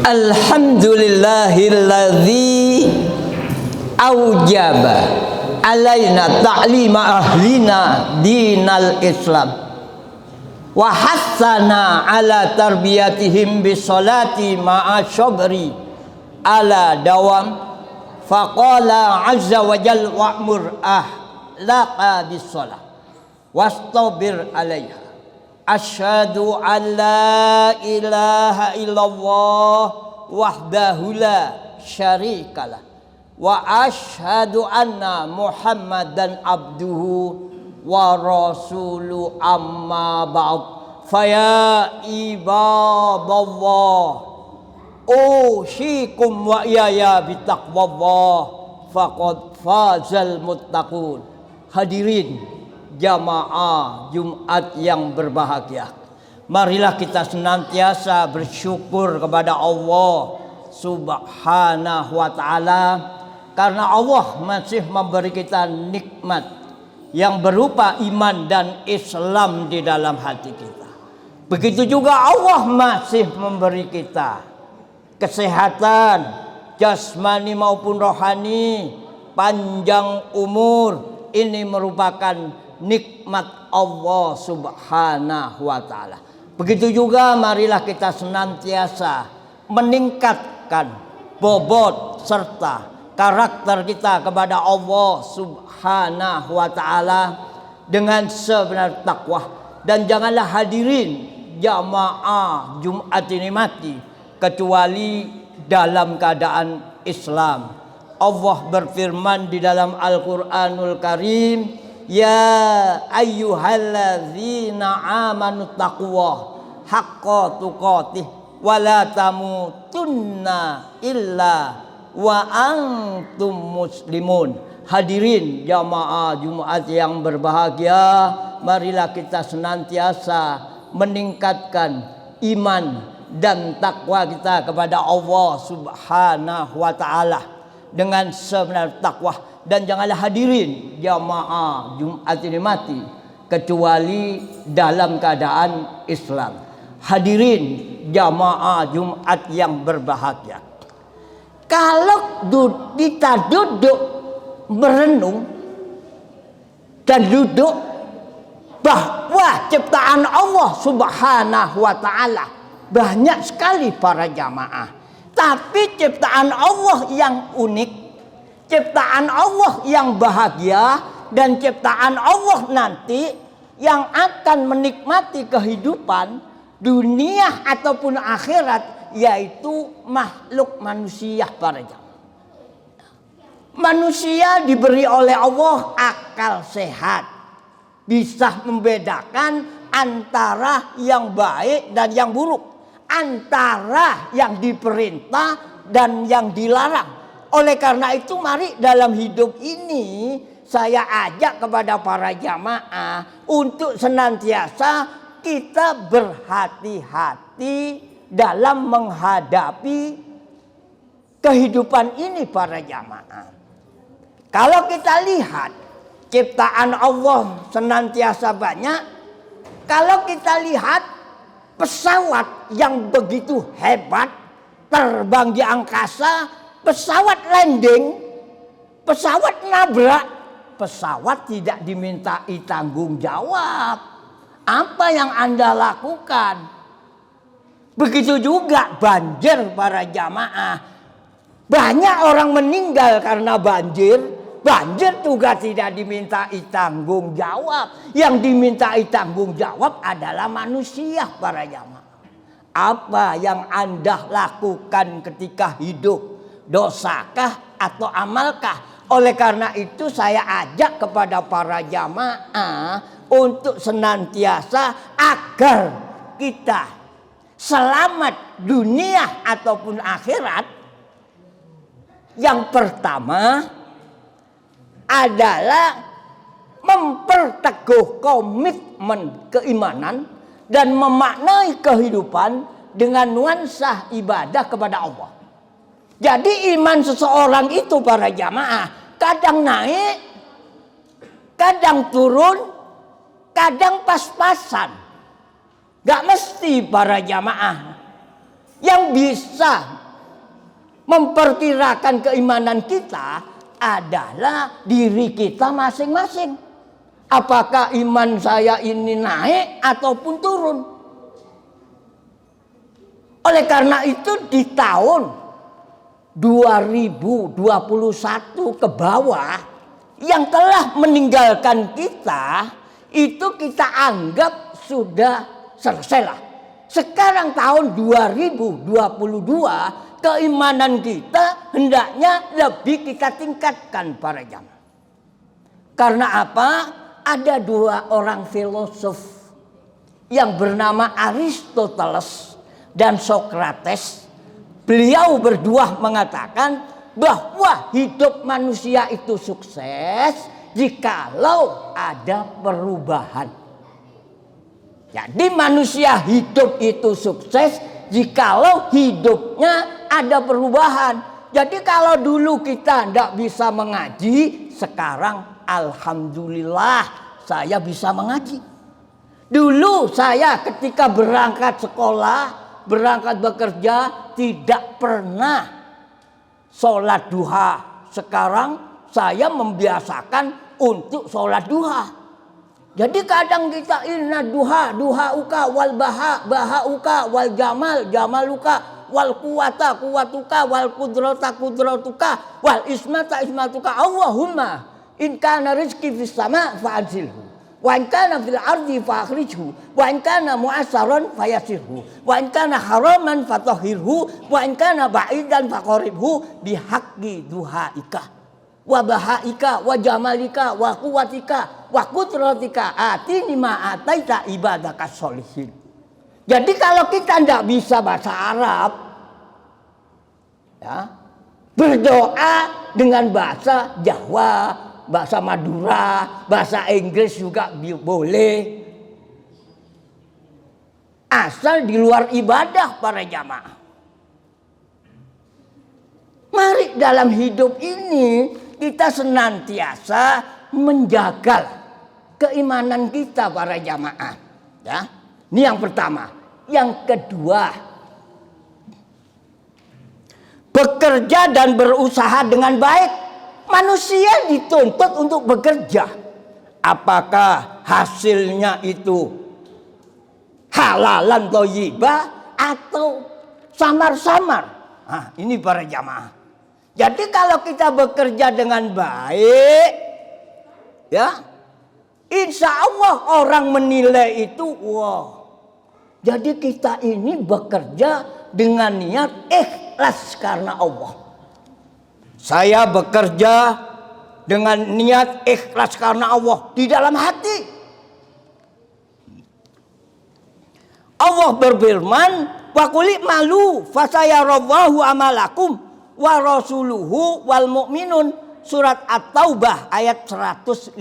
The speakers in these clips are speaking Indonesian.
Alhamdulillahilladzi aujaba alaina ta'lima ahlina dinal Islam wa hassana ala tarbiyatihim bisolati ma'a syabri ala dawam faqala azza wa jal wa'mur ahlaka bisolah wastabir alaiha asyhadu an la ilaha illallah wahdahu la syarikalah wa asyhadu anna muhammadan abduhu wa rasuluhu amma ba'd faya ibadallah usyikum wa iyaya bitaqwallah faqad fazal muttaqun. Hadirin jamaah Jumat yang berbahagia, marilah kita senantiasa bersyukur kepada Allah Subhanahu wa ta'ala, karena Allah masih memberi kita nikmat yang berupa iman dan Islam di dalam hati kita. Begitu juga Allah masih memberi kita kesehatan jasmani maupun rohani, panjang umur. Ini merupakan nikmat Allah Subhanahu wa ta'ala. Begitu juga marilah kita senantiasa meningkatkan bobot serta karakter kita kepada Allah Subhanahu wa ta'ala dengan sebenar takwa. Dan janganlah hadirin jamaah Jumat ini mati kecuali dalam keadaan Islam. Allah berfirman di dalam Al-Qur'anul Karim, ya ayyuhalladzina amanu taqwa haqqa tuqatih wa la tamutunna illa wa antum muslimun. Hadirin jamaah Jumat yang berbahagia, marilah kita senantiasa meningkatkan iman dan takwa kita kepada Allah Subhanahu wa ta'ala dengan sebenar takwa. Dan janganlah hadirin jamaah Jumat ini mati kecuali dalam keadaan Islam. Hadirin jamaah Jumat yang berbahagia, kalau kita duduk merenung dan duduk bahwa ciptaan Allah Subhanahu wa ta'ala banyak sekali para jamaah, tapi ciptaan Allah yang unik, ciptaan Allah yang bahagia, dan ciptaan Allah nanti yang akan menikmati kehidupan dunia ataupun akhirat, yaitu makhluk manusia para jamaah. Manusia diberi oleh Allah akal sehat, bisa membedakan antara yang baik dan yang buruk, antara yang diperintah dan yang dilarang. Oleh karena itu mari dalam hidup ini saya ajak kepada para jamaah untuk senantiasa kita berhati-hati dalam menghadapi kehidupan ini para jamaah. Kalau kita lihat ciptaan Allah senantiasa banyak, kalau kita lihat pesawat yang begitu hebat terbang di angkasa, pesawat landing, pesawat nabrak, pesawat tidak dimintai tanggung jawab. Apa yang Anda lakukan? Begitu juga banjir para jamaah. Banyak orang meninggal karena banjir. Banjir juga tidak dimintai tanggung jawab. Yang dimintai tanggung jawab adalah manusia para jamaah. Apa yang Anda lakukan ketika hidup? Dosakah atau amalkah? Oleh karena itu saya ajak kepada para jamaah untuk senantiasa agar kita selamat dunia ataupun akhirat. Yang pertama adalah memperteguh komitmen keimanan dan memaknai kehidupan dengan nuansa ibadah kepada Allah. Jadi iman seseorang itu para jamaah kadang naik, kadang turun, kadang pas-pasan. Gak mesti para jamaah. Yang bisa memperkirakan keimanan kita adalah diri kita masing-masing. Apakah iman saya ini naik ataupun turun? Oleh karena itu di tahun 2021 ke bawah yang telah meninggalkan kita itu kita anggap sudah selesai lah. Sekarang tahun 2022 keimanan kita hendaknya lebih kita tingkatkan para jamaah. Karena apa? Ada dua orang filosof yang bernama Aristoteles dan Socrates. Beliau berdua mengatakan bahwa hidup manusia itu sukses jikalau ada perubahan. Jadi manusia hidup itu sukses jikalau hidupnya ada perubahan. Jadi kalau dulu kita tidak bisa mengaji, sekarang alhamdulillah saya bisa mengaji. Dulu saya ketika berangkat sekolah, berangkat bekerja, tidak pernah sholat duha. Sekarang saya membiasakan untuk sholat duha. Jadi kadang kita inna duha uka wal baha uka wal jamal uka wal kuwata kuwatuka wal kudratuka wal ismatuka Allahumma in kana rizqi fis sama fa'anzilhu wa in kana fil ardi fa'akhrijhu wa in kana mu'assaran fayasirhu wa in kana haraman fatahhirhu wa in kana ba'idan faqaribhu bihaqqi duhaika wa bahaika wa jamalika wa kuwatika wa kudratika atini ma ataita ibadaka sholihin. Jadi kalau kita tidak bisa bahasa Arab, ya, berdoa dengan bahasa Jawa, bahasa Madura, bahasa Inggris juga boleh. Asal di luar ibadah para jamaah. Mari dalam hidup ini kita senantiasa menjaga keimanan kita para jamaah. Ya, ini yang pertama. Yang kedua, bekerja dan berusaha dengan baik. Manusia dituntut untuk bekerja. Apakah hasilnya itu halalan thayyibah atau samar-samar? Nah, ini para jamaah. Jadi kalau kita bekerja dengan baik, ya, insya Allah orang menilai itu, wah. Jadi kita ini bekerja dengan niat ikhlas karena Allah. Saya bekerja dengan niat ikhlas karena Allah di dalam hati. Allah berfirman, wa qul malu fasayarallahu amalakum wa rasuluhu wal mu'minun, surat At-Taubah ayat 105.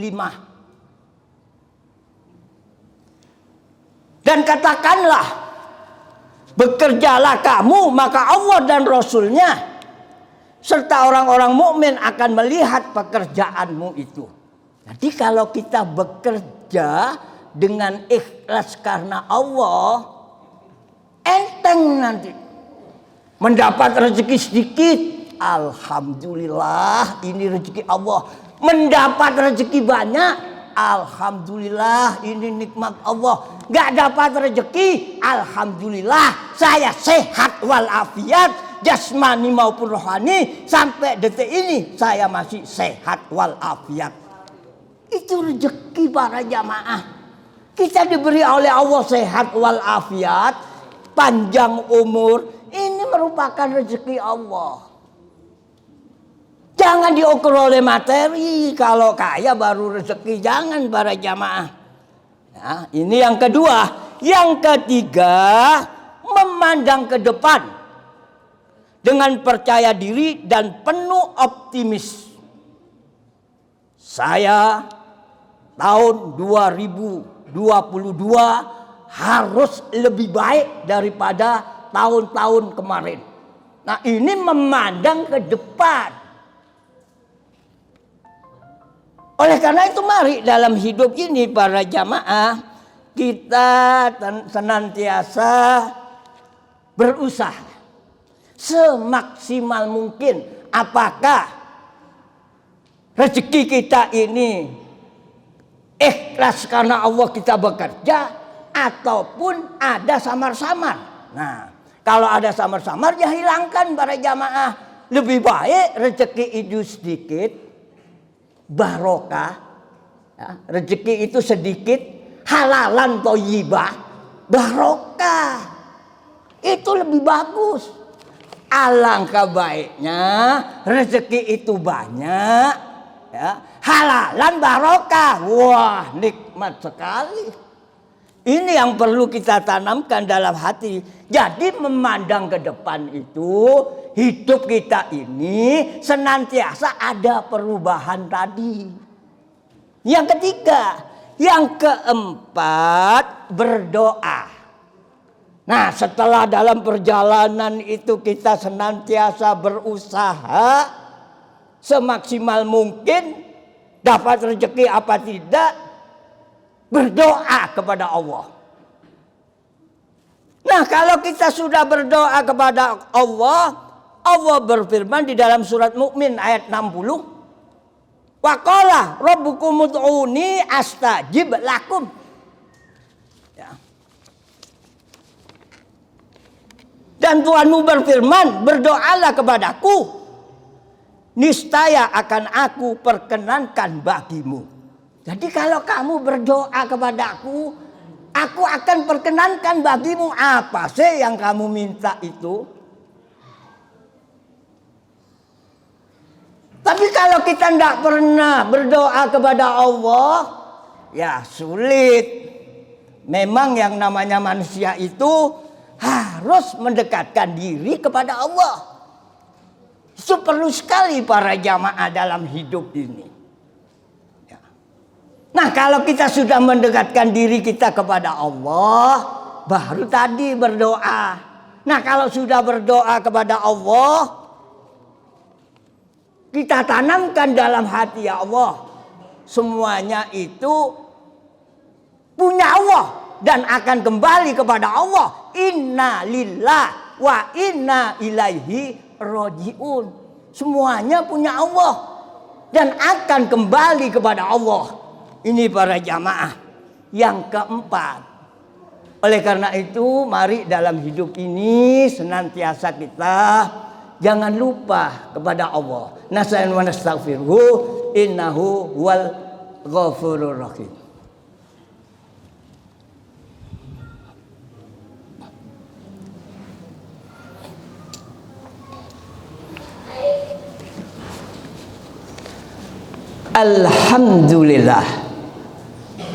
Dan katakanlah, bekerjalah kamu maka Allah dan Rasulnya serta orang-orang mukmin akan melihat pekerjaanmu itu. Jadi kalau kita bekerja dengan ikhlas karena Allah, enteng nanti. Mendapat rezeki sedikit, alhamdulillah ini rezeki Allah. Mendapat rezeki banyak, alhamdulillah ini nikmat Allah. Gak dapat rezeki, alhamdulillah saya sehat walafiat, jasmani maupun rohani. Sampai detik ini saya masih sehat walafiat. Itu rezeki para jamaah. Kita diberi oleh Allah sehat walafiat, panjang umur. Ini merupakan rezeki Allah. Jangan diukur oleh materi. Kalau kaya baru rezeki. Jangan para jamaah. Nah, ini yang kedua. Yang ketiga, memandang ke depan dengan percaya diri dan penuh optimis. Saya tahun 2022 harus lebih baik daripada tahun-tahun kemarin. Nah, ini memandang ke depan. Oleh karena itu mari dalam hidup ini para jamaah kita senantiasa berusaha semaksimal mungkin. Apakah rezeki kita ini ikhlas karena Allah kita bekerja, ataupun ada samar-samar. Nah, kalau ada samar-samar ya hilangkan para jamaah. Lebih baik rezeki itu sedikit, barokah, ya, rezeki itu sedikit, halalan thayyibah, barokah. Itu lebih bagus. Alangkah baiknya rezeki itu banyak, ya, halalan barokah. Wah, nikmat sekali. Ini yang perlu kita tanamkan dalam hati. Jadi memandang ke depan itu, hidup kita ini senantiasa ada perubahan tadi. Yang ketiga, yang keempat, berdoa. Nah, setelah dalam perjalanan itu kita senantiasa berusaha semaksimal mungkin, dapat rezeki apa tidak, berdoa kepada Allah. Nah, kalau kita sudah berdoa kepada Allah, Allah berfirman di dalam surat Mukmin ayat 60, wa qala rabbukum ud'uni astajib lakum. Ya. Dan Tuhanmu berfirman, berdoalah kepadaku, niscaya akan aku perkenankan bagimu. Jadi kalau kamu berdoa kepadaku, aku akan perkenankan bagimu. Apa sih yang kamu minta itu? Tapi kalau kita tidak pernah berdoa kepada Allah, ya sulit. Memang yang namanya manusia itu harus mendekatkan diri kepada Allah. Itu perlu sekali para jamaah dalam hidup ini. Nah, kalau kita sudah mendekatkan diri kita kepada Allah, baru tadi berdoa. Nah, kalau sudah berdoa kepada Allah, kita tanamkan dalam hati, ya Allah, semuanya itu punya Allah dan akan kembali kepada Allah. Inna lillah wa inna ilaihi roji'un. Semuanya punya Allah dan akan kembali kepada Allah. Ini para jamaah. Yang keempat, oleh karena itu mari dalam hidup ini senantiasa kita jangan lupa kepada Allah. Nasta'in wa nastaghfiruhu innahu wal ghafurur rahim. Alhamdulillah.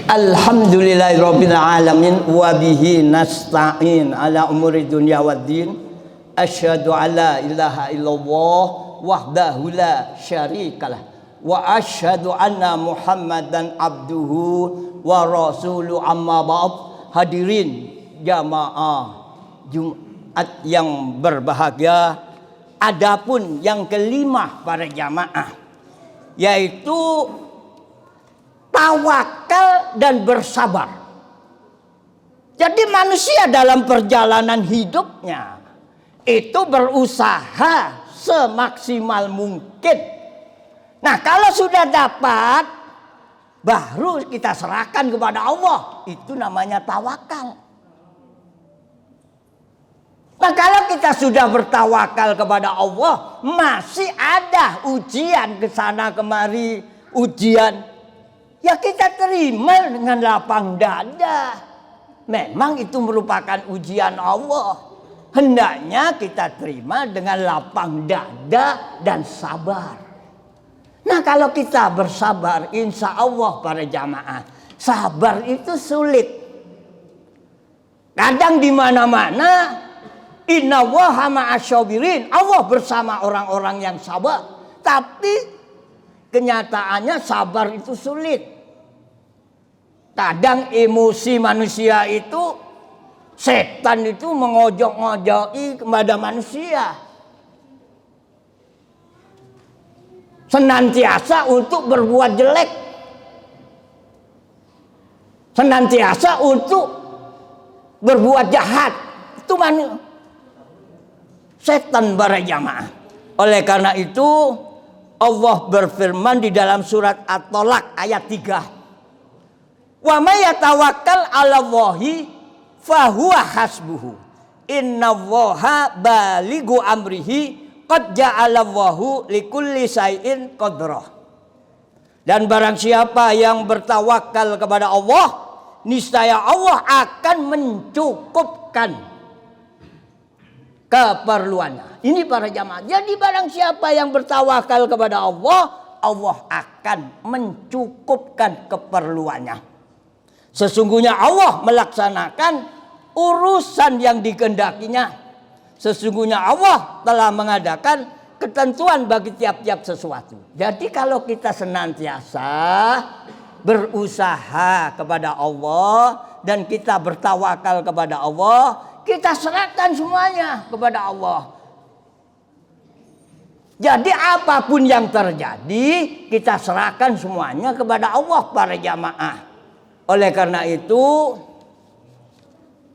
Alhamdulillahirabbil alamin wa bihi nasta'in ala umuri dunya waddin. Asyhadu alla ilaha illallah wahdahu la syarikalah wa asyhadu anna Muhammadan abduhu wa rasuluhu amma ba'd. Hadirin jamaah Jumat yang berbahagia, adapun yang kelima para jamaah, yaitu tawakal dan bersabar. Jadi manusia dalam perjalanan hidupnya itu berusaha semaksimal mungkin. Nah, kalau sudah dapat, baru kita serahkan kepada Allah. Itu namanya tawakal. Nah, kalau kita sudah bertawakal kepada Allah, masih ada ujian ke sana kemari, ujian, ya kita terima dengan lapang dada. Memang itu merupakan ujian Allah. Hendaknya kita terima dengan lapang dada dan sabar. Nah, kalau kita bersabar, insya Allah para jamaah, sabar itu sulit. Kadang di mana-mana, inna Allaha ma'asyabirin, Allah bersama orang-orang yang sabar. Tapi kenyataannya sabar itu sulit. Kadang emosi manusia itu, setan itu mengojok-ngojoki kepada manusia. Senantiasa untuk berbuat jelek. Senantiasa untuk berbuat jahat. Itu manusia. setan para jamaah. Oleh karena itu Allah berfirman di dalam surat At-Tolak ayat 3. Wa may yatawakkal 'alallahi fahuwa hasbuhu. Innallaha balighu amrihi qad ja'alallahu likulli syai'in qadrah. Dan barang siapa yang bertawakal kepada Allah, niscaya Allah akan mencukupkan keperluannya. Ini para jamaah. Jadi barang siapa yang bertawakal kepada Allah, Allah akan mencukupkan keperluannya. Sesungguhnya Allah melaksanakan urusan yang dikehendakinya. Sesungguhnya Allah telah mengadakan ketentuan bagi tiap-tiap sesuatu. Jadi kalau kita senantiasa berusaha kepada Allah dan kita bertawakal kepada Allah, kita serahkan semuanya kepada Allah. Jadi apapun yang terjadi, kita serahkan semuanya kepada Allah para jamaah. Oleh karena itu,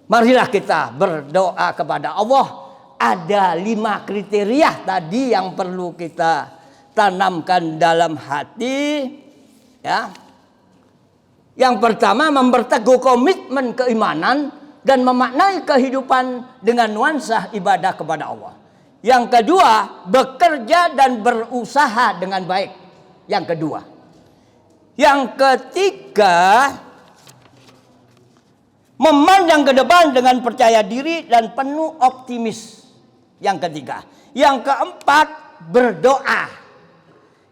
marilah kita berdoa kepada Allah. Ada 5 kriteria tadi yang perlu kita tanamkan dalam hati. Ya. Yang pertama, memperteguh komitmen keimanan dan memaknai kehidupan dengan nuansa ibadah kepada Allah. Yang kedua, bekerja dan berusaha dengan baik. Yang kedua. Yang ketiga, memandang ke depan dengan percaya diri dan penuh optimis. Yang ketiga. Yang keempat, berdoa.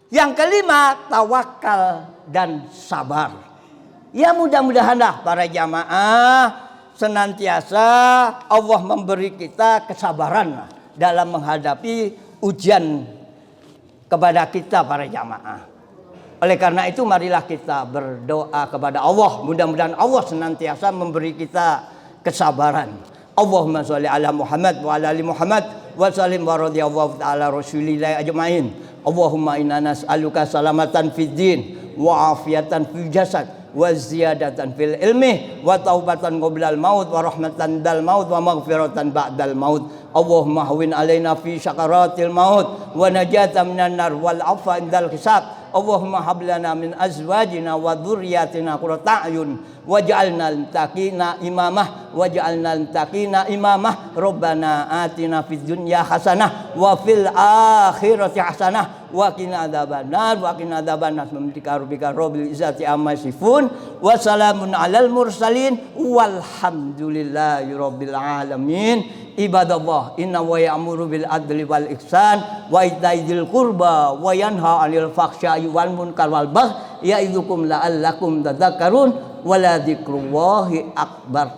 Yang kelima, tawakal dan sabar. Ya mudah-mudahanlah para jamaah senantiasa Allah memberi kita kesabaran dalam menghadapi ujian kepada kita para jamaah. Oleh karena itu marilah kita berdoa kepada Allah. Mudah-mudahan Allah senantiasa memberi kita kesabaran. Allahumma sholli ala Muhammad wa ala ali Muhammad wa sallim wa radhiyallahu ta'ala rasulillah ajma'in. Allahumma inna nas'aluka salamatan fid din wa afiyatan fil jasad wa ziyadatan fil ilmi wa taubatan qoblal maut wa rahmatan dal maut wa maghfiratan ba'dal maut. Allahumma hawin alaina fi syakaratil maut wa najatan minan nar wal afa indal hisab. Allahumma hablana min azwajina wa dzurriyyatina qurrata a'yun waj'alna lil-muttaqina imamah waj'alna lil-muttaqina imamah. Rabbana atina fid dunya hasanah wa fil akhirati hasanah wa qina adzabannar wa qina adzabannas bihamdika rabbika rabbil izzati amma yasifun wa salamun alal mursalin walhamdulillahi rabbil alamin. Ibadallah, inna wa ya'muru bil adli wal ihsan wa ita'i dzil qurba wa yanha 'anil fahsya'i wal munkar wal baghi ya'idzukum la'allakum tadhakkarun wa la dzikrullahi akbar.